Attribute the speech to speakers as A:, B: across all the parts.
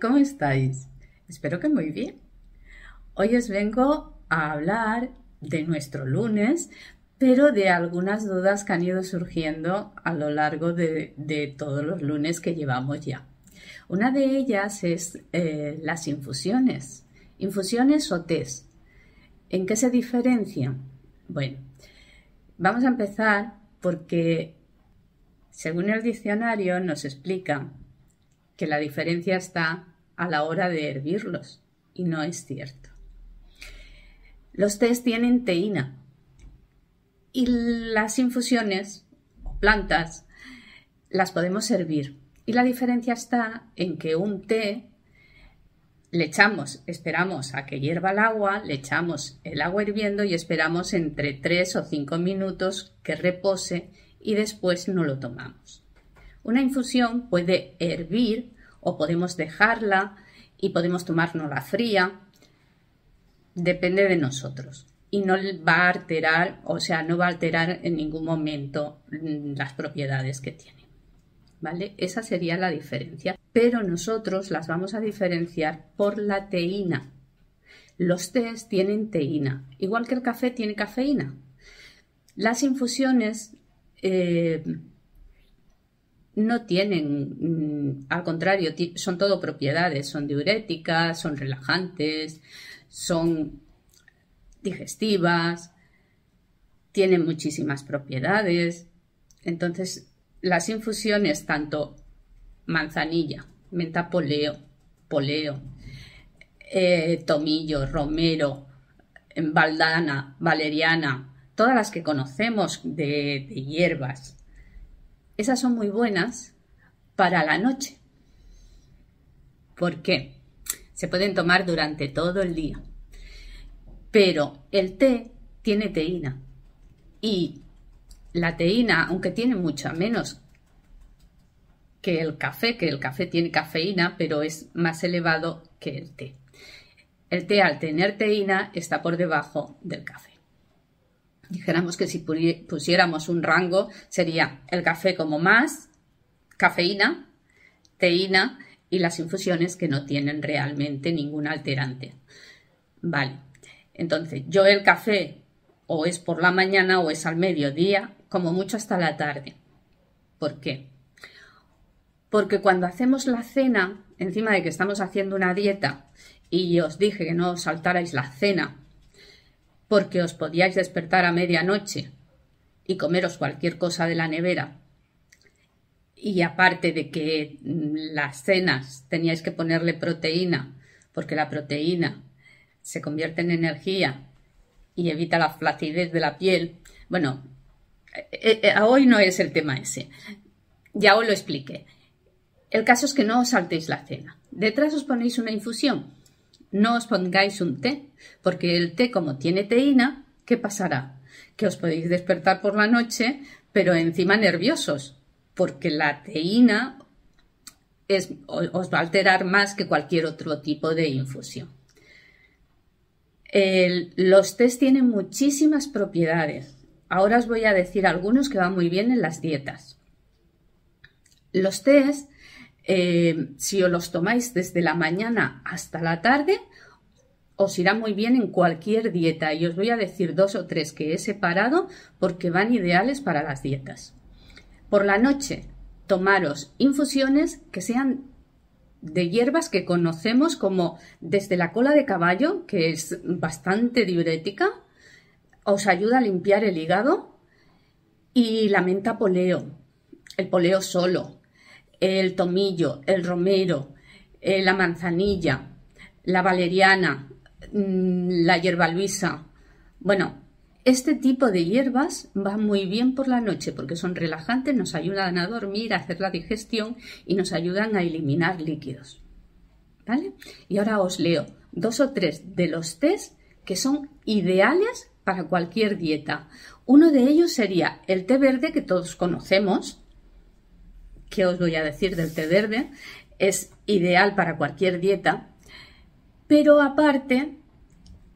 A: ¿cómo estáis? Espero que muy bien. Hoy os vengo a hablar de nuestro lunes, pero de algunas dudas que han ido surgiendo a lo largo de todos los lunes que llevamos ya. Una de ellas es las infusiones. Infusiones o tés. ¿En qué se diferencian? Bueno, vamos a empezar porque según el diccionario nos explica que la diferencia está a la hora de hervirlos y no es cierto. Los tés tienen teína y las infusiones o plantas las podemos hervir y la diferencia está en que un té le echamos, esperamos a que hierva el agua, le echamos el agua hirviendo y esperamos entre 3 o 5 minutos que repose y después no lo tomamos. Una infusión puede hervir o podemos dejarla y podemos tomárnosla fría, depende de nosotros y no va a alterar, no va a alterar en ningún momento las propiedades que tiene. ¿Vale? Esa sería la diferencia, pero nosotros las vamos a diferenciar por la teína. Los tés tienen teína, igual que el café tiene cafeína. Las infusiones no tienen, al contrario, son todo propiedades, son diuréticas, son relajantes, son digestivas, tienen muchísimas propiedades. Entonces, las infusiones, tanto manzanilla, menta poleo, tomillo, romero, baldana, valeriana, todas las que conocemos de hierbas, esas son muy buenas para la noche. ¿Por qué? Se pueden tomar durante todo el día. Pero el té tiene teína y la teína, aunque tiene mucha menos que el café tiene cafeína, pero es más elevado que el té. El té, al tener teína, está por debajo del café. Dijéramos que si pusiéramos un rango, sería el café como más cafeína, teína y las infusiones que no tienen realmente ningún alterante. Vale, entonces yo el café o es por la mañana o es al mediodía, como mucho hasta la tarde. ¿Por qué? Porque cuando hacemos la cena, encima de que estamos haciendo una dieta y os dije que no os saltarais la cena porque os podíais despertar a medianoche y comeros cualquier cosa de la nevera, y aparte de que las cenas teníais que ponerle proteína porque la proteína se convierte en energía y evita la flacidez de la piel. Bueno, hoy no es el tema ese, ya os lo expliqué. El caso es que no os saltéis la cena. Detrás os ponéis una infusión. No os pongáis un té, porque el té, como tiene teína, ¿qué pasará? Que os podéis despertar por la noche, pero encima nerviosos, porque la teína os va a alterar más que cualquier otro tipo de infusión. Los tés tienen muchísimas propiedades. Ahora os voy a decir algunos que van muy bien en las dietas. Los tés, si os los tomáis desde la mañana hasta la tarde, os irá muy bien en cualquier dieta. Y os voy a decir 2 o 3 que he separado porque van ideales para las dietas. Por la noche, tomaros infusiones que sean de hierbas que conocemos como desde la cola de caballo, que es bastante diurética, os ayuda a limpiar el hígado, y la menta poleo, el poleo solo, el tomillo, el romero, la manzanilla, la valeriana, la hierbaluisa. Bueno, este tipo de hierbas va muy bien por la noche porque son relajantes, nos ayudan a dormir, a hacer la digestión y nos ayudan a eliminar líquidos. ¿Vale? Y ahora os leo 2 o 3 de los tés que son ideales para cualquier dieta. Uno de ellos sería el té verde, que todos conocemos. ¿Qué os voy a decir del té verde? Es ideal para cualquier dieta, pero aparte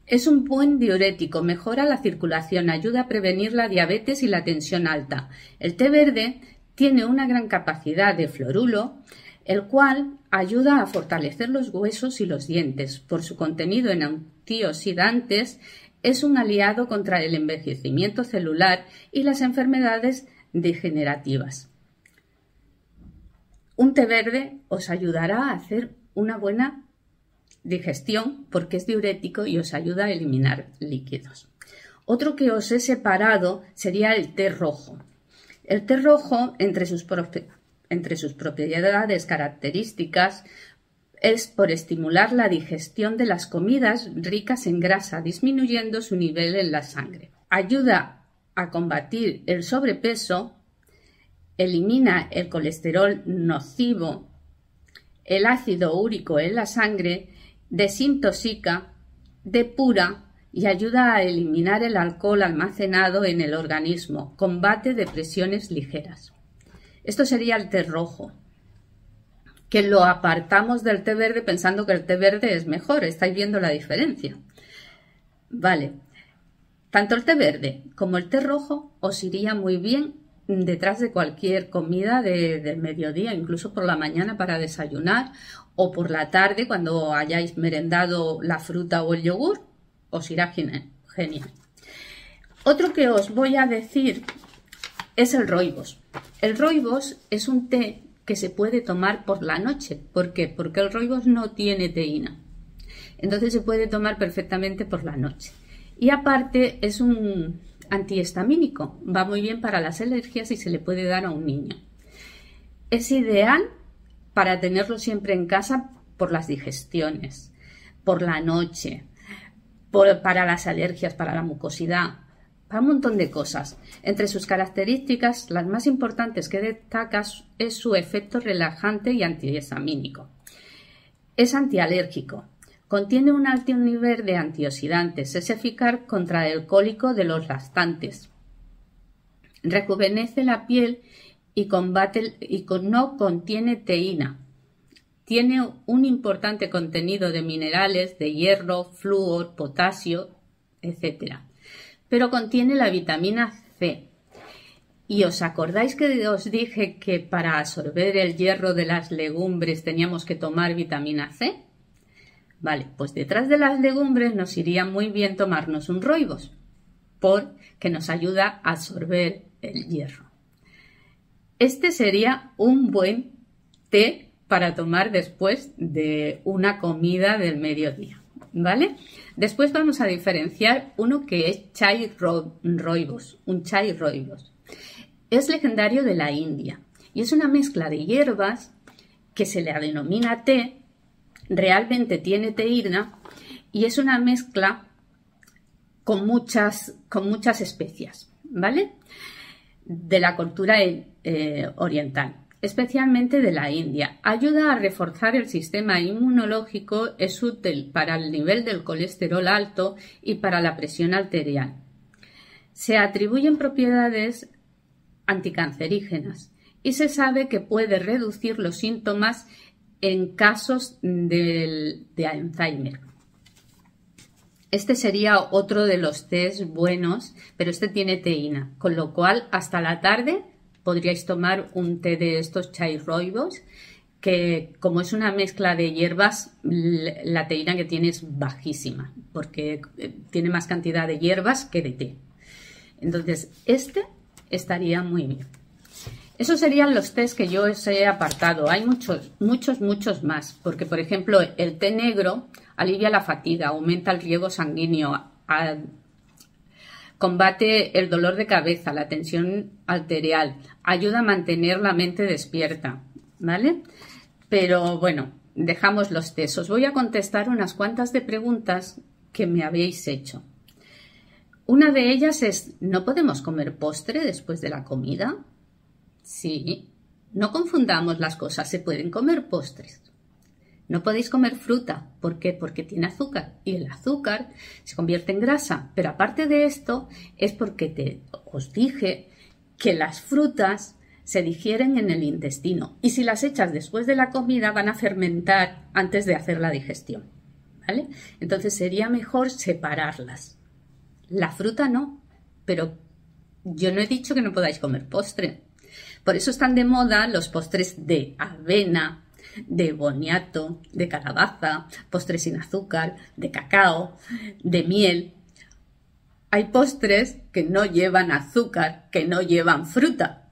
A: es un buen diurético, mejora la circulación, ayuda a prevenir la diabetes y la tensión alta. El té verde tiene una gran capacidad de fluorulo, el cual ayuda a fortalecer los huesos y los dientes. Por su contenido en antioxidantes, es un aliado contra el envejecimiento celular y las enfermedades degenerativas. Un té verde os ayudará a hacer una buena digestión porque es diurético y os ayuda a eliminar líquidos. Otro que os he separado sería el té rojo. El té rojo, entre sus propiedades características, es por estimular la digestión de las comidas ricas en grasa, disminuyendo su nivel en la sangre. Ayuda a combatir el sobrepeso, elimina el colesterol nocivo, el ácido úrico en la sangre, desintoxica, depura y ayuda a eliminar el alcohol almacenado en el organismo, combate depresiones ligeras. Esto sería el té rojo, que lo apartamos del té verde pensando que el té verde es mejor. ¿Estáis viendo la diferencia? Vale. Tanto el té verde como el té rojo os iría muy bien detrás de cualquier comida del mediodía, incluso por la mañana para desayunar o por la tarde cuando hayáis merendado la fruta o el yogur, os irá genial. Otro que os voy a decir es el rooibos. El rooibos es un té que se puede tomar por la noche. ¿Por qué? Porque el rooibos no tiene teína. Entonces se puede tomar perfectamente por la noche. Y aparte es un antihistamínico. Va muy bien para las alergias y se le puede dar a un niño. Es ideal para tenerlo siempre en casa por las digestiones, por la noche, para las alergias, para la mucosidad, para un montón de cosas. Entre sus características, las más importantes que destacas es su efecto relajante y antihistamínico. Es antialérgico. Contiene un alto nivel de antioxidantes. Es eficaz contra el cólico de los lactantes. Rejuvenece la piel y no contiene teína. Tiene un importante contenido de minerales, de hierro, flúor, potasio, etc. Pero contiene la vitamina C. ¿Y os acordáis que os dije que para absorber el hierro de las legumbres teníamos que tomar vitamina C? Vale, pues detrás de las legumbres nos iría muy bien tomarnos un rooibos, porque nos ayuda a absorber el hierro. Este sería un buen té para tomar después de una comida del mediodía, ¿vale? Después vamos a diferenciar uno que es chai rooibos, un chai rooibos. Es legendario de la India y es una mezcla de hierbas que se le denomina té. Realmente tiene teína y es una mezcla con muchas especias, ¿vale? De la cultura oriental, especialmente de la India. Ayuda a reforzar el sistema inmunológico, es útil para el nivel del colesterol alto y para la presión arterial. Se atribuyen propiedades anticancerígenas y se sabe que puede reducir los síntomas en casos de Alzheimer. Este sería otro de los tés buenos, pero este tiene teína, con lo cual hasta la tarde podríais tomar un té de estos chai rooibos, que como es una mezcla de hierbas, la teína que tiene es bajísima, porque tiene más cantidad de hierbas que de té. Entonces, este estaría muy bien. Esos serían los tés que yo os he apartado. Hay muchos más, porque por ejemplo el té negro alivia la fatiga, aumenta el riego sanguíneo, combate el dolor de cabeza, la tensión arterial, ayuda a mantener la mente despierta, ¿vale? Pero bueno, dejamos los tés. Os voy a contestar unas cuantas de preguntas que me habéis hecho. Una de ellas es, ¿no podemos comer postre después de la comida? Sí, no confundamos las cosas, se pueden comer postres. No podéis comer fruta, ¿por qué? Porque tiene azúcar y el azúcar se convierte en grasa. Pero aparte de esto es porque os dije que las frutas se digieren en el intestino y si las echas después de la comida van a fermentar antes de hacer la digestión, ¿vale? Entonces sería mejor separarlas. La fruta no, pero yo no he dicho que no podáis comer postre. Por eso están de moda los postres de avena, de boniato, de calabaza, postres sin azúcar, de cacao, de miel. Hay postres que no llevan azúcar, que no llevan fruta,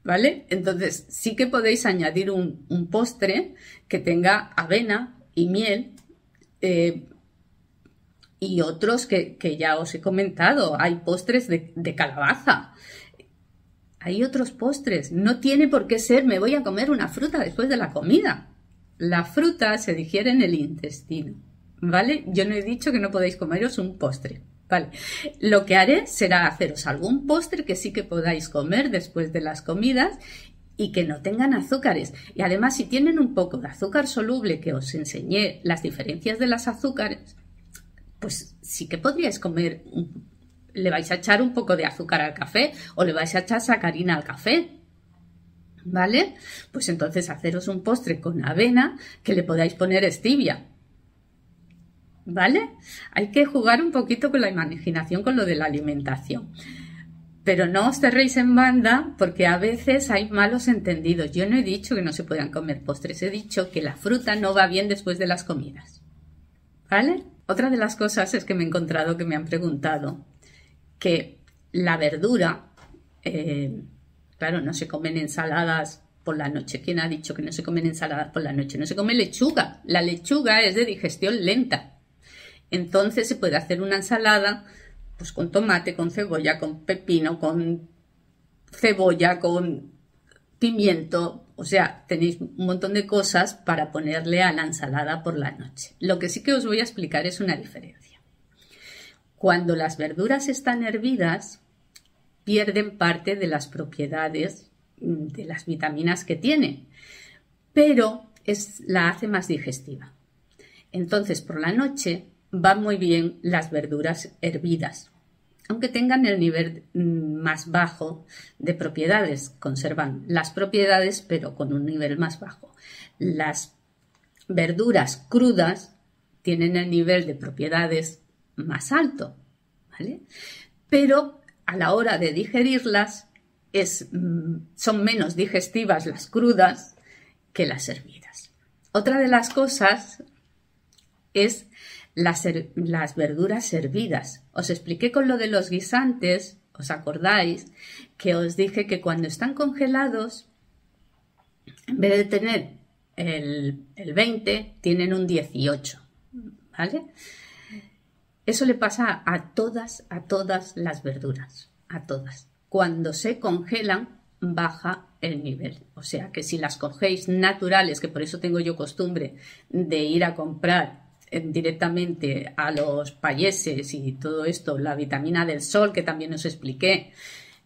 A: ¿vale? Entonces sí que podéis añadir un postre que tenga avena y miel, y otros que ya os he comentado. Hay postres de calabaza. Hay otros postres. No tiene por qué ser me voy a comer una fruta después de la comida. La fruta se digiere en el intestino, ¿vale? Yo no he dicho que no podéis comeros un postre, ¿vale? Lo que haré será haceros algún postre que sí que podáis comer después de las comidas y que no tengan azúcares. Y además, si tienen un poco de azúcar soluble, que os enseñé las diferencias de las azúcares, pues sí que podríais comer, le vais a echar un poco de azúcar al café o le vais a echar sacarina al café, ¿vale? Pues entonces haceros un postre con avena que le podáis poner stevia, ¿vale? Hay que jugar un poquito con la imaginación con lo de la alimentación. Pero no os cerréis en banda porque a veces hay malos entendidos. Yo no he dicho que no se puedan comer postres, he dicho que la fruta no va bien después de las comidas, ¿vale? Otra de las cosas es que me he encontrado que me han preguntado que la verdura, claro, no se comen ensaladas por la noche. ¿Quién ha dicho que no se comen ensaladas por la noche? No se come lechuga. La lechuga es de digestión lenta. Entonces se puede hacer una ensalada pues con tomate, con cebolla, con pepino, con cebolla, con pimiento. O sea, tenéis un montón de cosas para ponerle a la ensalada por la noche. Lo que sí que os voy a explicar es una diferencia. Cuando las verduras están hervidas, pierden parte de las propiedades de las vitaminas que tiene, pero la hace más digestiva. Entonces, por la noche van muy bien las verduras hervidas. Aunque tengan el nivel más bajo de propiedades, conservan las propiedades, pero con un nivel más bajo. Las verduras crudas tienen el nivel de propiedades más alto, ¿vale? Pero a la hora de digerirlas son menos digestivas las crudas que las hervidas. Otra de las cosas es las verduras hervidas. Os expliqué con lo de los guisantes, ¿os acordáis? Que os dije que cuando están congelados, en vez de tener el 20, tienen un 18, ¿vale? Eso le pasa a todas las verduras, a todas. Cuando se congelan, baja el nivel. O sea que si las cogéis naturales, que por eso tengo yo costumbre de ir a comprar directamente a los payeses y todo esto, la vitamina del sol que también os expliqué,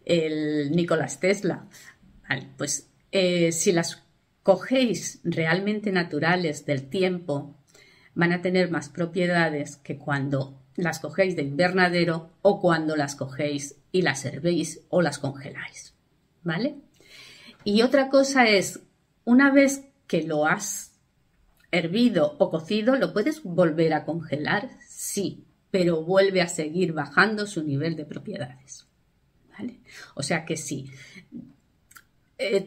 A: el Nikola Tesla, vale, pues si las cogéis realmente naturales del tiempo, van a tener más propiedades que cuando las cogéis de invernadero o cuando las cogéis y las hervéis o las congeláis, ¿vale? Y otra cosa es, una vez que lo has hervido o cocido, ¿lo puedes volver a congelar? Sí, pero vuelve a seguir bajando su nivel de propiedades, ¿vale? O sea que sí,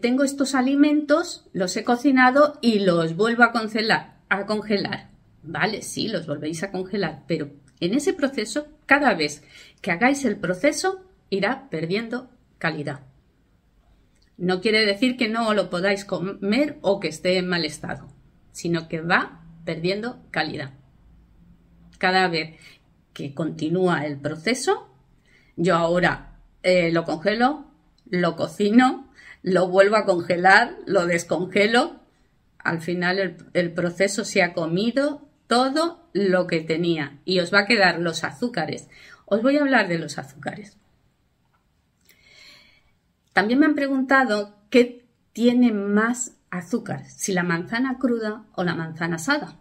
A: tengo estos alimentos, los he cocinado y los vuelvo a congelar, ¿vale? Sí, los volvéis a congelar, pero en ese proceso, cada vez que hagáis el proceso, irá perdiendo calidad. No quiere decir que no lo podáis comer o que esté en mal estado, sino que va perdiendo calidad. Cada vez que continúa el proceso, yo ahora lo congelo, lo cocino, lo vuelvo a congelar, lo descongelo. Al final el proceso se ha comido todo lo que tenía y os va a quedar los azúcares. Os voy a hablar de los azúcares. También me han preguntado qué tiene más azúcar, si la manzana cruda o la manzana asada.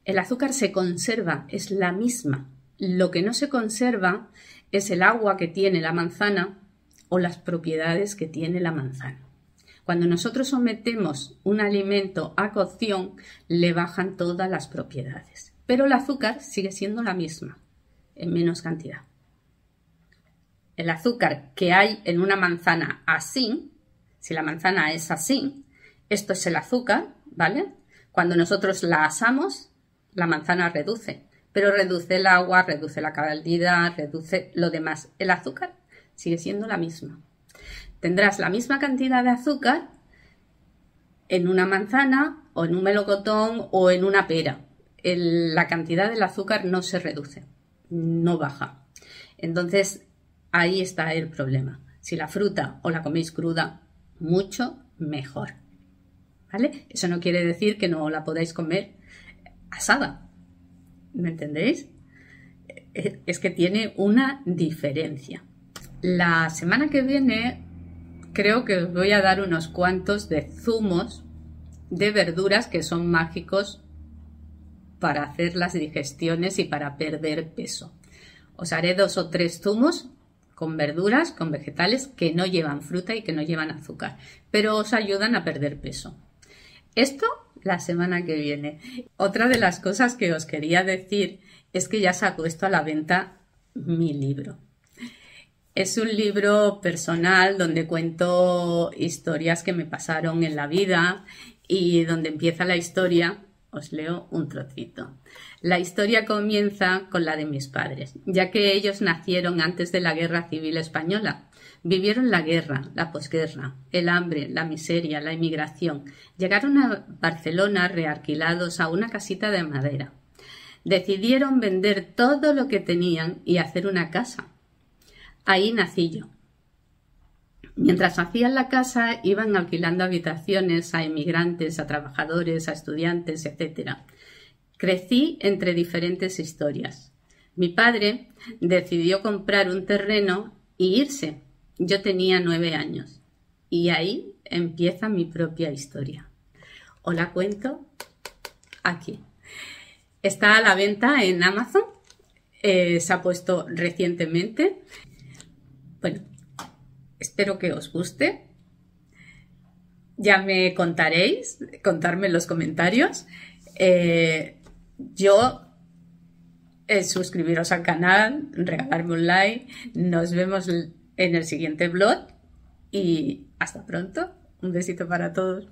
A: El azúcar se conserva, es la misma. Lo que no se conserva es el agua que tiene la manzana o las propiedades que tiene la manzana. Cuando nosotros sometemos un alimento a cocción, le bajan todas las propiedades. Pero el azúcar sigue siendo la misma, en menos cantidad. El azúcar que hay en una manzana así, si la manzana es así, Esto es el azúcar, ¿vale? Cuando nosotros la asamos, la manzana reduce, pero reduce el agua, reduce la caldida, reduce lo demás. El azúcar sigue siendo la misma. Tendrás la misma cantidad de azúcar en una manzana o en un melocotón o en una pera. La cantidad del azúcar no se reduce, no baja. Entonces, ahí está el problema. Si la fruta os la coméis cruda, mucho mejor, ¿vale? Eso no quiere decir que no la podáis comer asada, ¿me entendéis? Es que tiene una diferencia. La semana que viene creo que os voy a dar unos cuantos de zumos de verduras que son mágicos para hacer las digestiones y para perder peso. Os haré 2 o 3 zumos con verduras, con vegetales que no llevan fruta y que no llevan azúcar, pero os ayudan a perder peso. Esto la semana que viene. Otra de las cosas que os quería decir es que ya se ha puesto a la venta mi libro. Es un libro personal donde cuento historias que me pasaron en la vida y donde empieza la historia. Os leo un trocito. La historia comienza con la de mis padres, ya que ellos nacieron antes de la Guerra Civil Española. Vivieron la guerra, la posguerra, el hambre, la miseria, la emigración. Llegaron a Barcelona realquilados a una casita de madera. Decidieron vender todo lo que tenían y hacer una casa. Ahí nací yo. Mientras hacían la casa, iban alquilando habitaciones a emigrantes, a trabajadores, a estudiantes, etc. Crecí entre diferentes historias. Mi padre decidió comprar un terreno y irse. Yo tenía 9 años. Y ahí empieza mi propia historia. Os la cuento aquí. Está a la venta en Amazon. Se ha puesto recientemente. Bueno, espero que os guste. Ya me contaréis, contarme en los comentarios. Suscribiros al canal, regalarme un like. Nos vemos en el siguiente vlog y hasta pronto. Un besito para todos.